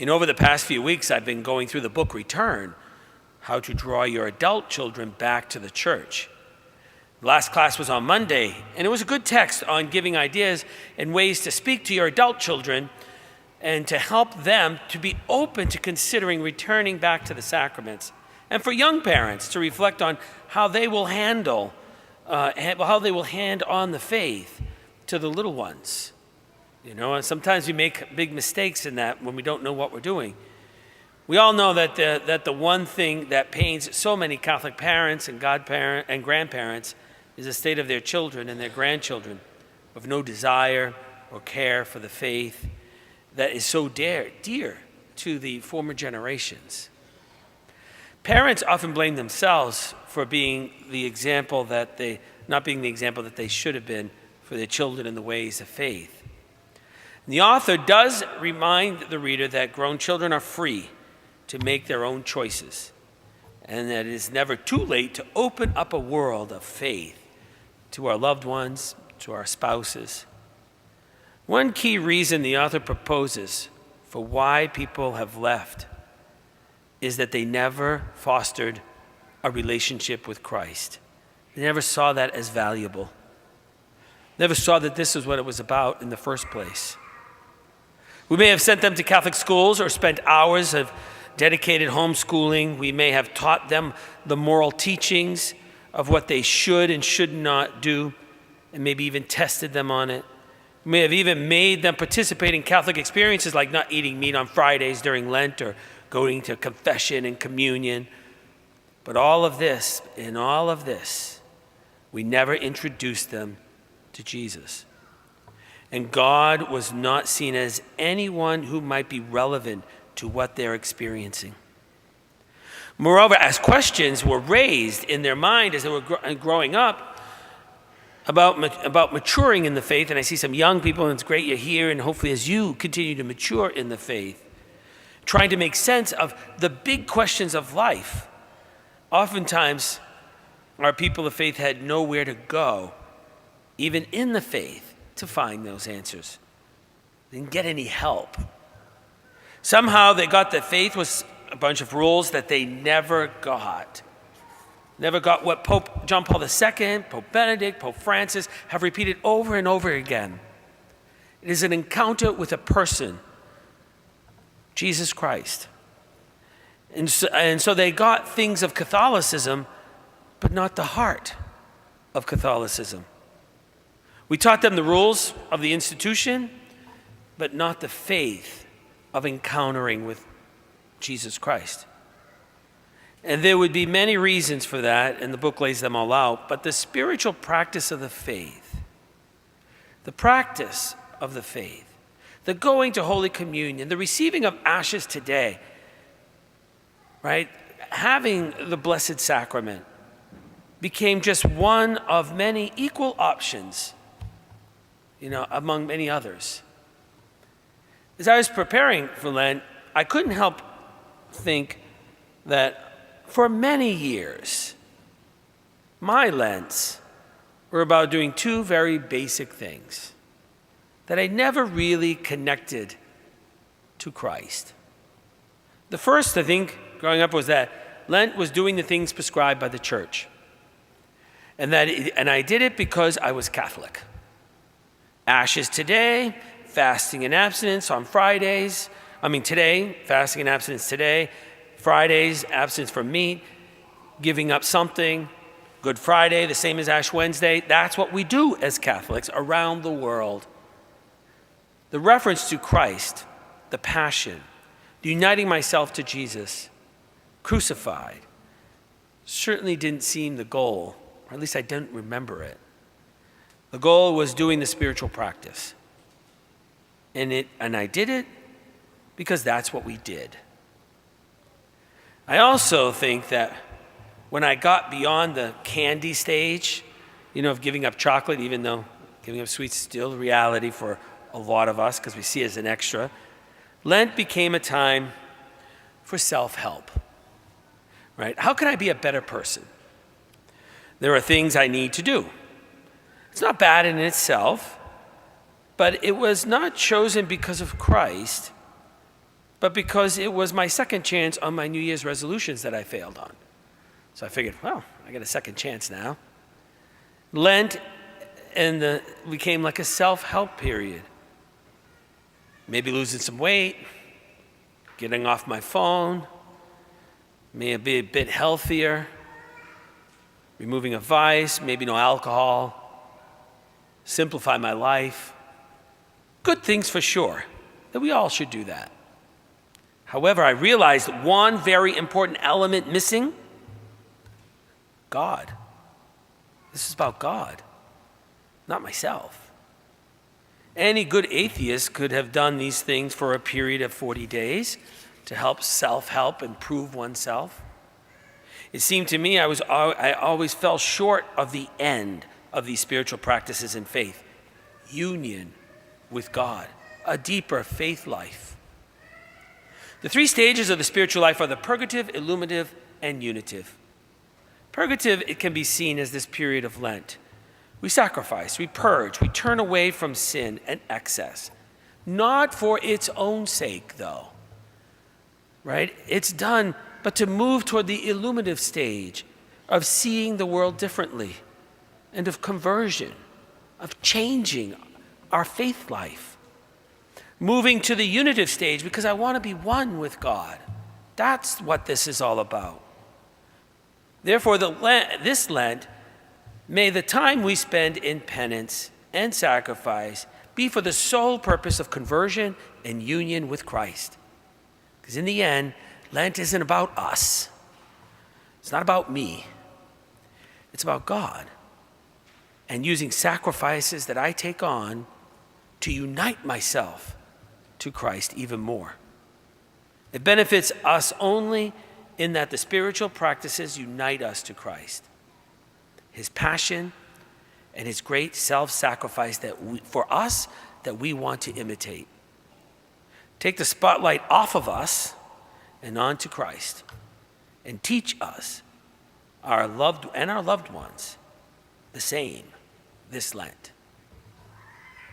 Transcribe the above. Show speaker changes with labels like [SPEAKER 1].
[SPEAKER 1] Over the past few weeks, I've been going through the book Return, How to Draw Your Adult Children Back to the Church. The last class was on Monday, and it was a good text on giving ideas and ways to speak to your adult children and to help them to be open to considering returning back to the sacraments. And for young parents to reflect on how they will hand on the faith to the little ones. And sometimes we make big mistakes in that when we don't know what we're doing. We all know that the one thing that pains so many Catholic parents and godparents and grandparents is the state of their children and their grandchildren, with no desire or care for the faith that is so dear to the former generations. Parents often blame themselves for being the example not being the example that they should have been for their children in the ways of faith. And the author does remind the reader that grown children are free to make their own choices, and that it is never too late to open up a world of faith to our loved ones, to our spouses. One key reason the author proposes for why people have left is that they never fostered a relationship with Christ. They never saw that as valuable. Never saw that this is what it was about in the first place. We may have sent them to Catholic schools or spent hours of dedicated homeschooling. We may have taught them the moral teachings of what they should and should not do, and maybe even tested them on it. We may have even made them participate in Catholic experiences like not eating meat on Fridays during Lent or going to confession and communion. But all of this, we never introduced them to Jesus. And God was not seen as anyone who might be relevant to what they're experiencing. Moreover, as questions were raised in their mind as they were growing up about maturing in the faith, and I see some young people, and it's great you're here, and hopefully as you continue to mature in the faith, trying to make sense of the big questions of life. Oftentimes, our people of faith had nowhere to go, even in the faith, to find those answers. They didn't get any help. Somehow they got that faith was a bunch of rules that they never got. Never got what Pope John Paul II, Pope Benedict, Pope Francis have repeated over and over again. It is an encounter with a person, Jesus Christ. And so they got things of Catholicism, but not the heart of Catholicism. We taught them the rules of the institution, but not the faith of encountering with Jesus Christ. And there would be many reasons for that, and the book lays them all out, but the spiritual practice of the faith, the practice of the faith, the going to Holy Communion, the receiving of ashes today, right? Having the Blessed Sacrament became just one of many equal options, among many others. As I was preparing for Lent, I couldn't help think that for many years, my Lents were about doing two very basic things that I never really connected to Christ. The first, I think, growing up was that Lent was doing the things prescribed by the church. And I did it because I was Catholic. Ashes today, fasting and abstinence on Fridays. Today, fasting and abstinence today. Fridays, abstinence from meat. Giving up something. Good Friday, the same as Ash Wednesday. That's what we do as Catholics around the world. The reference to Christ, the passion, uniting myself to Jesus, crucified, certainly didn't seem the goal, or at least I didn't remember it. The goal was doing the spiritual practice. And I did it because that's what we did. I also think that when I got beyond the candy stage, of giving up chocolate, even though giving up sweets is still a reality for a lot of us because we see it as an extra, Lent became a time for self-help, right? How can I be a better person? There are things I need to do. It's not bad in itself, but it was not chosen because of Christ, but because it was my second chance on my New Year's resolutions that I failed on. So I figured, well, I got a second chance now. Lent became like a self-help period. Maybe losing some weight, getting off my phone, maybe a bit healthier, removing a vice, maybe no alcohol, simplify my life. Good things for sure, that we all should do that. However, I realized one very important element missing: God. This is about God, not myself. Any good atheist could have done these things for a period of 40 days to help self-help, improve oneself. It seemed to me I always fell short of the end of these spiritual practices in faith: union with God, a deeper faith life. The three stages of the spiritual life are the purgative, illuminative, and unitive. Purgative, it can be seen as this period of Lent. We sacrifice, we purge, we turn away from sin and excess. Not for its own sake, though, right? It's done, but to move toward the illuminative stage of seeing the world differently and of conversion, of changing our faith life. Moving to the unitive stage because I want to be one with God. That's what this is all about. Therefore, this Lent, may the time we spend in penance and sacrifice be for the sole purpose of conversion and union with Christ. Because in the end, Lent isn't about us. It's not about me. It's about God and using sacrifices that I take on to unite myself to Christ even more. It benefits us only in that the spiritual practices unite us to Christ. His passion and his great self-sacrifice for us that we want to imitate. Take the spotlight off of us and onto Christ, and teach us, our loved ones, the same this Lent.